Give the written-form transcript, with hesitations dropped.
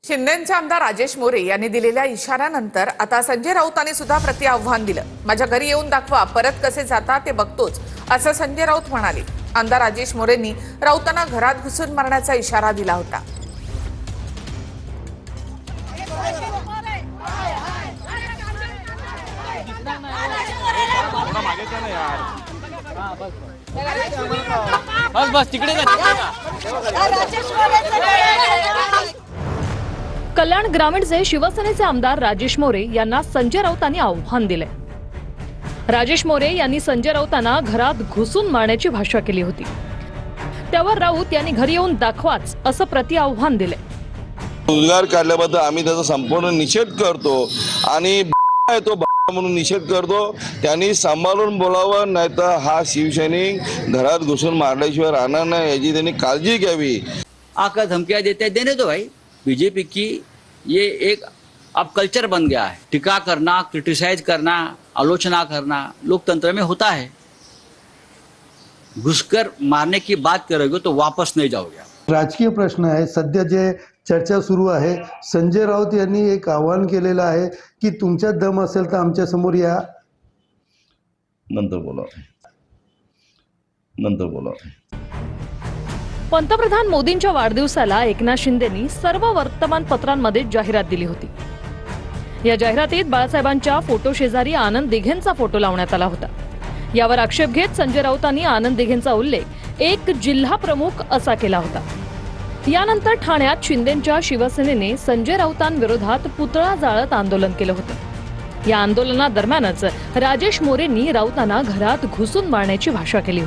शिंदेचे आमदार राजेश मोरे यांनी दिलेल्या इशाऱ्यानंतर आता संजय राऊतांनी सुद्धा प्रतिआव्हान दिलं। माझ्या घरी येऊन दाखवा, परत कसे जाता ते बघतोच, असं संजय राऊत म्हणाले। आमदार राजेश मोरेंनी राऊतांना घरात घुसून मारण्याचा इशारा दिला होता। बस तिकडे कल्याण ग्रामीणचे शिवसेनेचे आमदार राजेश मोरे यांना संजय राऊतांनी आव्हान दिले। राजेश मोरे यांनी संजय राऊतांना घरात घुसून मारण्याची भाषा केली होती। त्यावर राऊत यांनी घरी येऊन दाखवाच असं प्रतिआव्हान दिले। रोजगार काढल्याबद्दल आम्ही त्याचा संपूर्ण निषेध करतो आणि तो म्हणून निषेध करतो। त्यांनी सांभाळून बोलावं, नाहीतर हा शिवसैनिक घरात घुसून मारल्याशिवाय राहणार नाही, याची त्यांनी काळजी घ्यावी। आकर धमकियां देते हैं, देने दो भाई। बीजेपी की ये एक अब कल्चर बन गया है, टिका करना, क्रिटिसाइज करना, आलोचना करना लोकतंत्र में होता है। घुसकर मारने की बात करोगे तो वापस नहीं जाओगे। राजकीय प्रश्न आहे, सध्या जे चर्चा सुरू आहे, संजय राऊत यांनी एक आवाहन केलेलं आहे की तुमच्यात दम असेल तर आमच्या समोर या। नंतर बोला। पंतप्रधान मोदींच्या वाढदिवसाला एकनाथ शिंदेंनी सर्व वर्तमानपत्रांमध्ये जाहिरात दिली होती। या जाहिरातीत बाळासाहेबांच्या फोटो शेजारी आनंद दिघेंचा फोटो लावण्यात आला होता। यावर आक्षेप घेत संजय राऊतांनी आनंद दिघेंचा उल्लेख एक जिल्हा प्रमुख असा केला होता। यानंतर ठाण्यात शिंदेंच्या शिवसेनेने संजय राऊतांविरोधात पुतळा जाळत आंदोलन केलं होतं। या आंदोलनादरम्यानच राजेश मोरेंनी राऊतांना घरात घुसून मारण्याची भाषा केली होती।